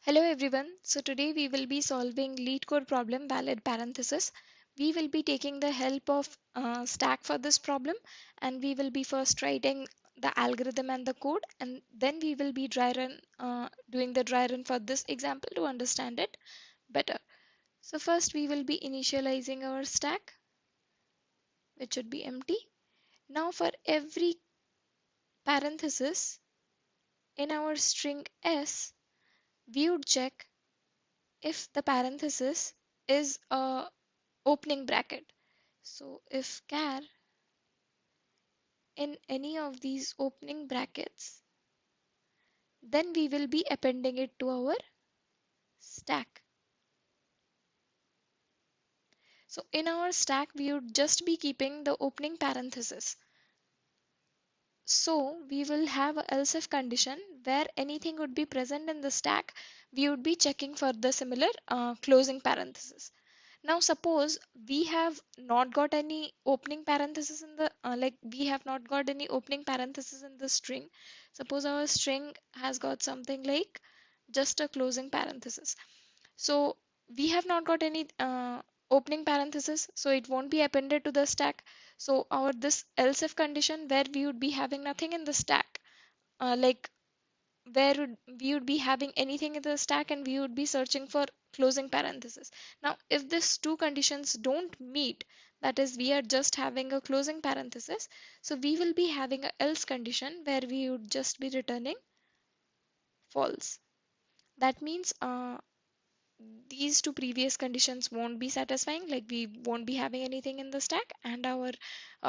Hello everyone. So today we will be solving Leetcode problem valid parenthesis. We will be taking the help of stack for this problem, and we will be first writing the algorithm and the code, and then we will be doing the dry run for this example to understand it better. So first we will be initializing our stack, which should be empty. Now for every parenthesis in our string s, we would check if the parenthesis is a opening bracket. So if char in any of these opening brackets, then we will be appending it to our stack. So in our stack, we would just be keeping the opening parenthesis. So we will have a else if condition where anything would be present in the stack, we would be checking for the similar closing parenthesis. Now suppose we have not got any opening parenthesis in the we have not got any opening parenthesis in the string. Suppose our string has got something like just a closing parenthesis. So we have not got any opening parenthesis, so it won't be appended to the stack. So our this else if condition where we would be having nothing in the stack, like we would be having anything in the stack and we would be searching for closing parenthesis. Now, if these two conditions don't meet, that is, we are just having a closing parenthesis, so we will be having a else condition where we would just be returning false. That means these two previous conditions won't be satisfying, like we won't be having anything in the stack and our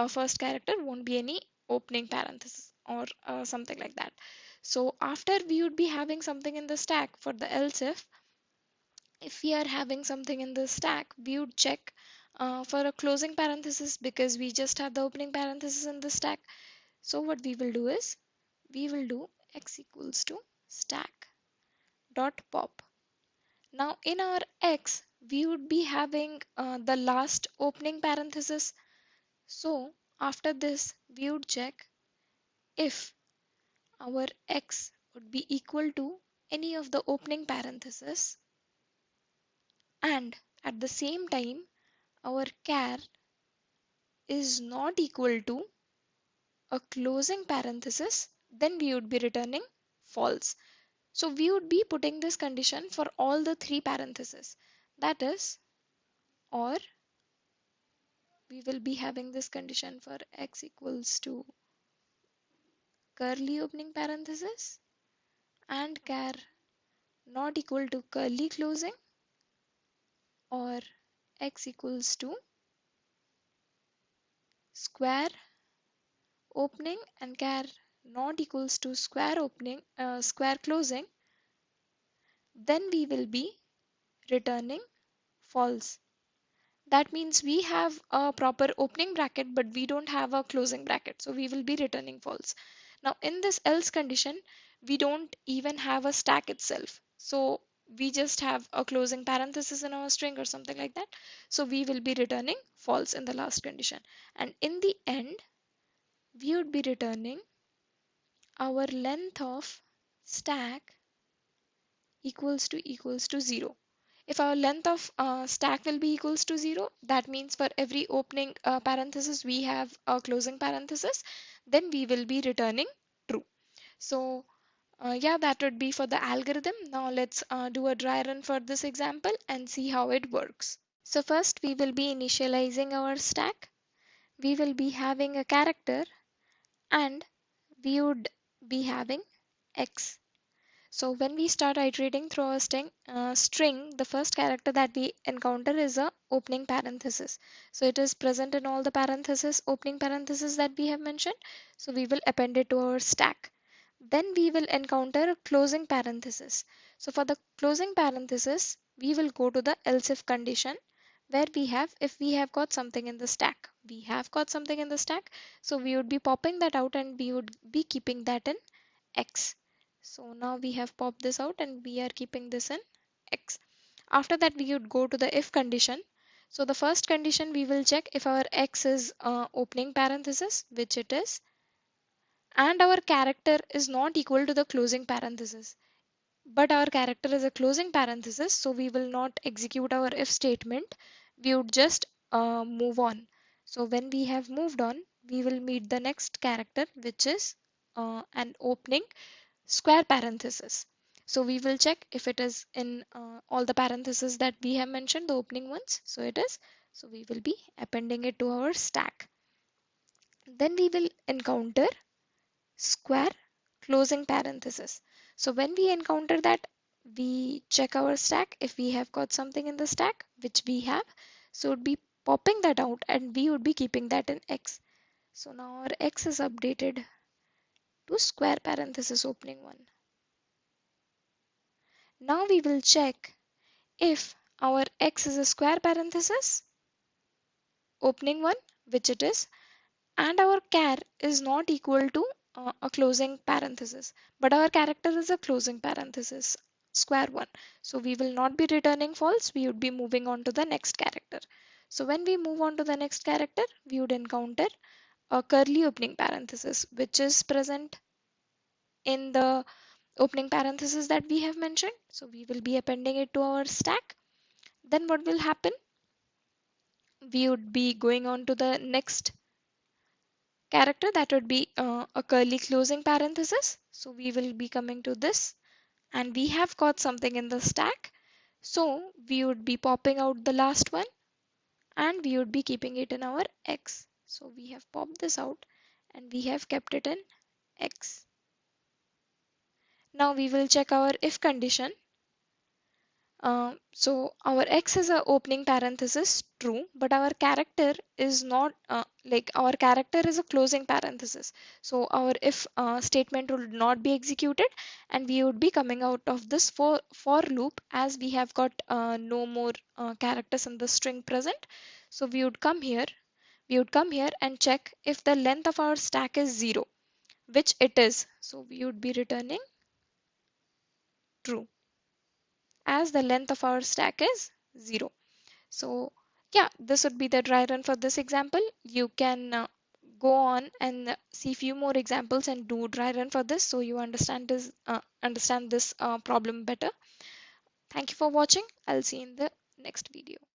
first character won't be any opening parenthesis or something like that. So after we would be having something in the stack for the else if we are having something in the stack, we would check for a closing parenthesis because we just have the opening parenthesis in the stack. So what we will do is we will do x equals to stack dot pop. Now in our x, we would be having the last opening parenthesis. So after this, we would check if our x would be equal to any of the opening parentheses, and at the same time our char is not equal to a closing parenthesis, then we would be returning false. So we would be putting this condition for all the three parentheses. That is, or we will be having this condition for x equals to curly opening parenthesis and char not equal to curly closing, or x equals to square opening and char not equals to square closing, then we will be returning false. That means we have a proper opening bracket but we don't have a closing bracket, so we will be returning false. Now in this else condition, we don't even have a stack itself, so we just have a closing parenthesis in our string or something like that, so we will be returning false in the last condition, and in the end we would be returning our length of stack equals to 0. If our length of stack will be equals to 0, that means for every opening parenthesis we have a closing parenthesis, then we will be returning true. So yeah, that would be for the algorithm. Now let's do a dry run for this example and see how it works. So first we will be initializing our stack. We will be having a character and we would be having x. So when we start iterating through a string, the first character that we encounter is a opening parenthesis. So it is present in all the opening parentheses that we have mentioned. So we will append it to our stack. Then we will encounter a closing parenthesis. So for the closing parenthesis, we will go to the else if condition where if we have got something in the stack. We have got something in the stack. So we would be popping that out and we would be keeping that in x. So now we have popped this out and we are keeping this in x. After that we would go to the if condition. So the first condition we will check if our x is opening parenthesis, which it is, and our character is not equal to the closing parenthesis. but our character is a closing parenthesis, so we will not execute our if statement. We would just move on. So when we have moved on, we will meet the next character, which is an opening square parenthesis. So we will check if it is in all the parentheses that we have mentioned, the opening ones. So it is. So we will be appending it to our stack. Then we will encounter square closing parenthesis. So when we encounter that, we check our stack if we have got something in the stack, which we have. So it would be popping that out and we would be keeping that in X. So now our X is updated to square parenthesis opening one. Now we will check if our X is a square parenthesis opening one, which it is, and our char is not equal to a closing parenthesis, but our character is a closing parenthesis square one. So we will not be returning false, we would be moving on to the next character. So when we move on to the next character, we would encounter a curly opening parenthesis, which is present in the opening parenthesis that we have mentioned. So we will be appending it to our stack. Then what will happen? We would be going on to the next character, that would be a curly closing parenthesis. So we will be coming to this and we have got something in the stack. So we would be popping out the last one and we would be keeping it in our X. So we have popped this out and we have kept it in X. Now we will check our if condition. So our X is a opening parenthesis true, but our character is not like our character is a closing parenthesis. So our if statement would not be executed and we would be coming out of this for loop as we have got no more characters in the string present. So we would come here and check if the length of our stack is 0, which it is. So we would be returning true as the length of our stack is 0. So yeah, this would be the dry run for this example. You can go on and see few more examples and do dry run for this so you understand this problem better. Thank you for watching. I'll see you in the next video.